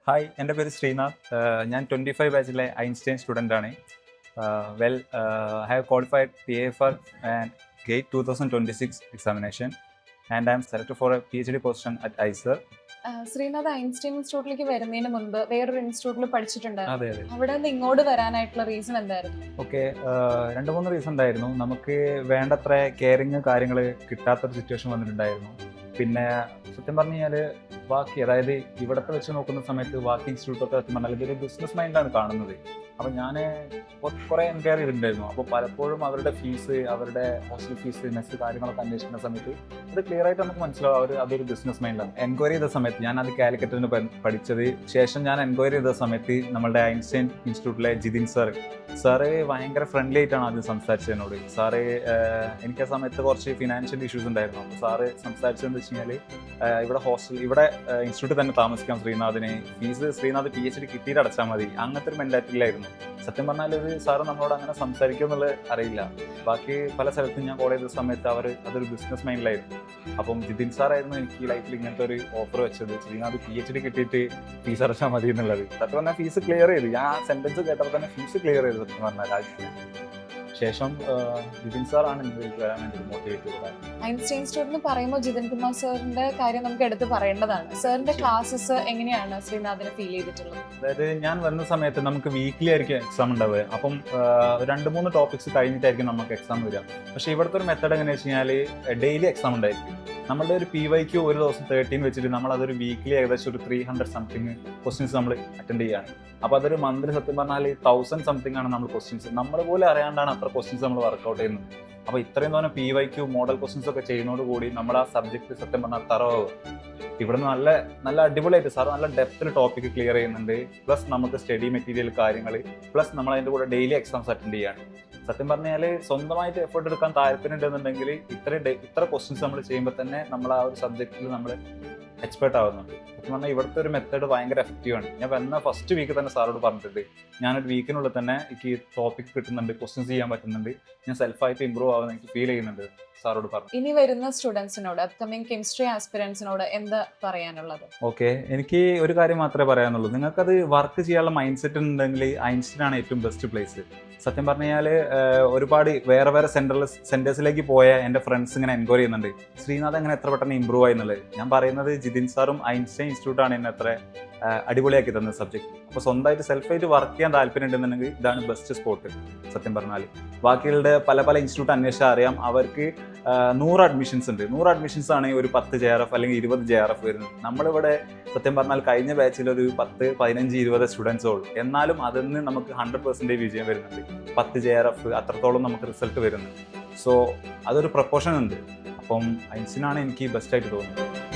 Hi, എൻ്റെ പേര് ശ്രീനാഥ്. ഞാൻ 25 ബാച്ചിലെ Einstein സ്റ്റുഡൻ്റാണ്. I have qualified PAFR and GATE 2026 examination and I am selected for a PhD position at ICER. Srinath Einstein ഇൻസ്റ്റിറ്റ്യൂട്ടിലേക്ക് വരുന്നതിന് മുൻപ് വേറൊരു ഇൻസ്റ്റിറ്റ്യൂട്ടിൽ പഠിച്ചിട്ടുണ്ടായിരുന്നു. അതെ അതെ അവിടെ നിന്ന് ഇങ്ങോട്ട് വരാനായിട്ടുള്ള റീസൺ എന്തായിരുന്നു? ഓക്കെ, 2-3 റീസൺ ഉണ്ടായിരുന്നു. നമുക്ക് വേണ്ടത്ര കെയറിങ് കാര്യങ്ങൾ കിട്ടാത്തൊരു സിറ്റുവേഷൻ വന്നിട്ടുണ്ടായിരുന്നു. പിന്നെ സത്യം പറഞ്ഞു കഴിഞ്ഞാൽ ബാക്കി അതായത് ഇവിടത്തെ വെച്ച് നോക്കുന്ന സമയത്ത് ബാക്കി ഇൻസ്റ്റിറ്റ്യൂട്ടൊക്കെ സത്യം പറഞ്ഞാൽ ഇതൊരു ബിസിനസ് മൈൻഡാണ് കാണുന്നത്. അപ്പം ഞാൻ കുറേ എൻക്വയറി ചെയ്തിട്ടുണ്ടായിരുന്നു. അപ്പോൾ പലപ്പോഴും അവരുടെ ഫീസ്, അവരുടെ ഹോസ്റ്റൽ ഫീസ്, മെസ്സ് കാര്യങ്ങളൊക്കെ അന്വേഷിക്കുന്ന സമയത്ത് അത് ക്ലിയർ ആയിട്ട് നമുക്ക് മനസ്സിലാവും അതൊരു ബിസിനസ് മൈൻഡാണ്. എൻക്വയറി ചെയ്ത സമയത്ത് ഞാൻ അത് കാലിക്കറ്റിന് പഠിച്ചത് ശേഷം ഞാൻ എൻക്വയറി ചെയ്ത സമയത്ത് നമ്മളുടെ ഐൻസ്റ്റൈൻ ഇൻസ്റ്റിറ്റ്യൂട്ടിലെ ജിതിൻ സാറ് ഭയങ്കര ഫ്രണ്ട്ലി ആയിട്ടാണ് ആദ്യം സംസാരിച്ചത് എന്നോട്. സാറ് എനിക്ക് ആ സമയത്ത് കുറച്ച് ഫിനാൻഷ്യൽ ഇഷ്യൂസ് ഉണ്ടായിരുന്നു. അപ്പോൾ സാറ് സംസാരിച്ചതെന്ന് വെച്ച് കഴിഞ്ഞാൽ ഇവിടെ ഇൻസ്റ്റിറ്റ്യൂട്ടിൽ തന്നെ താമസിക്കാം ശ്രീനാഥിന്, ഫീസ് ശ്രീനാഥ് PhD കിട്ടിയിട്ട് അടച്ചാൽ മതി, അങ്ങനത്തെ ഒരു മെന്റാലിറ്റിയിലായിരുന്നു. സത്യം പറഞ്ഞാൽ ഒരു സാറ് നമ്മളോട് അങ്ങനെ സംസാരിക്കും എന്നുള്ളത് അറിയില്ല. ബാക്കി പല സ്ഥലത്തും ഞാൻ കോളേജ് ചെയ്ത സമയത്ത് അതൊരു ബിസിനസ് മൈൻഡിലായിരുന്നു. അപ്പം ജിതിൻ സാറായിരുന്നു എനിക്ക് ലൈഫിൽ ഇങ്ങനത്തെ ഒരു ഓഫർ വെച്ചത്, ശ്രീനാഥ് PhD കിട്ടിയിട്ട് ഫീസ് അടച്ചാൽ മതി എന്നുള്ളത്. സത്യം പറഞ്ഞാൽ ഫീസ് ക്ലിയർ ചെയ്തു. ഞാൻ ആ സെന്റൻസ് കേട്ടപ്പോൾ തന്നെ ഫീസ് ക്ലിയർ ചെയ്തു. സത്യം പറഞ്ഞാൽ ശേഷം ജിതിൻ സാറാണ് എനിക്ക് വരാൻ വേണ്ടി മോട്ടിവേറ്റ് ചെയ്തത്. ഐൻസ്റ്റൈൻ ഇൻസ്റ്റിറ്റ്യൂട്ട് എന്ന് പറയുമ്പോൾ ജിതിൻ കുമാർ സാറിന്റെ കാര്യം നമുക്ക് എടുത്ത് പറയേണ്ടതാണ്. സാറിന്റെ ക്ലാസ്സസ് എങ്ങനെയാണ് ശ്രീനാഥിന് ഫീൽ ചെയ്തിട്ടുള്ളത്? അതായത് ഞാൻ വരുന്ന സമയത്ത് നമുക്ക് വീക്ക്ലി ആയിരിക്കും എക്സാം ഉണ്ടാവുക. അപ്പം 2-3 ടോപ്പിക്സ് കഴിഞ്ഞിട്ടായിരിക്കും നമുക്ക് എക്സാം വരിക. പക്ഷേ ഇവിടുത്തെ ഒരു മെത്തേഡ് എങ്ങനെയാ വെച്ച് കഴിഞ്ഞാൽ ഡെയിലി എക്സാം ഉണ്ടായിരിക്കും. നമ്മളുടെ ഒരു PYQ ഒരു ദിവസം 13 വെച്ചിട്ട് നമ്മൾ അതൊരു വീക്ക്ലി ഏകദേശം ഒരു 300 സംതിങ് ക്വസ്റ്റ്യൻസ് നമ്മൾ അറ്റൻഡ് ചെയ്യുകയാണ്. അപ്പോൾ അതൊരു മന്തിൽ സത്യം പറഞ്ഞാൽ 1000 സംതിങ് ആണ് നമ്മൾ ക്വസ്റ്റ്യൻസ്. നമ്മൾ പോലും അറിയാണ്ടാണ് അത്ര ക്വസ്റ്റ്യൻസ് നമ്മൾ വർക്കൗട്ട് ചെയ്യുന്നത്. അപ്പോൾ ഇത്രയും തോന്നെ PYQ മോഡൽ ക്വസ്റ്റ്യൻസ് ഒക്കെ ചെയ്യുന്നതോടുകൂടി നമ്മൾ ആ സബ്ജക്ട് സത്യം പറഞ്ഞാൽ തറവാകും. ഇവിടുന്ന് നല്ല അടിപൊളിയായിട്ട് സാർ നല്ല ഡെപ്തിൽ ടോപ്പിക്ക് ക്ലിയർ ചെയ്യുന്നുണ്ട്. പ്ലസ് നമുക്ക് സ്റ്റഡി മെറ്റീരിയൽ കാര്യങ്ങൾ, പ്ലസ് നമ്മൾ അതിൻ്റെ കൂടെ ഡെയിലി എക്സാംസ് അറ്റൻഡ് ചെയ്യാണ്. സത്യം പറഞ്ഞാൽ സ്വന്തമായിട്ട് എഫേർട്ട് എടുക്കാൻ താല്പര്യം ഉണ്ടെന്നുണ്ടെങ്കിൽ ഇത്ര ക്വസ്റ്റ്യൻസ് നമ്മൾ ചെയ്യുമ്പോൾ തന്നെ നമ്മൾ ആ ഒരു സബ്ജക്റ്റിൽ നമ്മൾ എക്സ്പേർട്ട് ആവുന്നുണ്ട്. സത്യം പറഞ്ഞാൽ ഇവിടുത്തെ ഒരു മെത്തേഡ് ഭയങ്കര എഫക്റ്റീവാണ്. ഞാൻ വന്ന ഫസ്റ്റ് വീക്ക് തന്നെ സാറോട് പറഞ്ഞിട്ടുണ്ട്, ഞാനൊരു വീക്കിനുള്ളിൽ തന്നെ എനിക്ക് ടോപ്പിക് കിട്ടുന്നുണ്ട്, ക്വസ്റ്റ്യൻസ് ചെയ്യാൻ പറ്റുന്നുണ്ട്, ഞാൻ സെൽഫായിട്ട് ഇമ്പ്രൂവ് ആവുന്ന എനിക്ക് ഫീൽ ചെയ്യുന്നുണ്ട് സാറോട് പറഞ്ഞു. ഇനി വരുന്ന സ്റ്റുഡൻസിനോട്, അപ്കമിങ് കെമിസ്ട്രി ആസ്പിറൻസിനോട് എന്താ പറയാനുള്ളത്? ഓക്കെ, എനിക്ക് ഒരു കാര്യം മാത്രമേ പറയാനുള്ളൂ. നിങ്ങൾക്കത് വർക്ക് ചെയ്യാനുള്ള മൈൻഡ് സെറ്റ് ഉണ്ടെങ്കിൽ ഐൻസ്റ്റൈൻ ആണ് ഏറ്റവും ബെസ്റ്റ് പ്ലേസ്. സത്യം പറഞ്ഞു കഴിഞ്ഞാൽ ഒരുപാട് വേറെ സെന്റേഴ്സിലേക്ക് പോയ എൻ്റെ ഫ്രണ്ട്സ് ഇങ്ങനെ എൻക്വയറി ചെയ്യുന്നുണ്ട്, ശ്രീനാഥ് എങ്ങനെ എത്ര പെട്ടെന്ന് ഇമ്പ്രൂവ് ആയി എന്നുള്ളത്. ഞാൻ പറയുന്നത് ജിതിൻ സാറും ഐൻസ്റ്റൈൻ ഇൻസ്റ്റിറ്റ്യൂട്ടാണ് എന്നെ അത്ര അടിപൊളിയാക്കി തന്ന സബ്ജക്ട്. അപ്പോൾ സ്വന്തമായിട്ട് സെൽഫായിട്ട് വർക്ക് ചെയ്യാൻ താല്പര്യം ഉണ്ടെന്നുണ്ടെങ്കിൽ ഇതാണ് ബെസ്റ്റ് സ്പോട്ട്. സത്യം പറഞ്ഞാൽ ബാക്കിയുള്ള പല ഇൻസ്റ്റിറ്റ്യൂട്ട് അന്വേഷിച്ചാൽ അറിയാം, അവർക്ക് 100 അഡ്മിഷൻസ് ഉണ്ട്. 100 അഡ്മിഷൻസ് ആണ് ഒരു 10 JRF അല്ലെങ്കിൽ 20 JRF വരുന്നത്. നമ്മളിവിടെ സത്യം പറഞ്ഞാൽ കഴിഞ്ഞ ബാച്ചിൽ ഒരു 10, 15, 20 സ്റ്റുഡൻസേ ഉള്ളൂ. എന്നാലും അതിൽ നിന്ന് നമുക്ക് 100% വിജയം വരുന്നുണ്ട്. 10 JRF അത്രത്തോളം നമുക്ക് റിസൾട്ട് വരുന്നുണ്ട്. സോ അതൊരു പ്രൊപ്പോർഷൻ ഉണ്ട്. അപ്പം ഐൻസ്റ്റൈൻ ആണ് എനിക്ക് ബെസ്റ്റ് ആയിട്ട് തോന്നുന്നത്.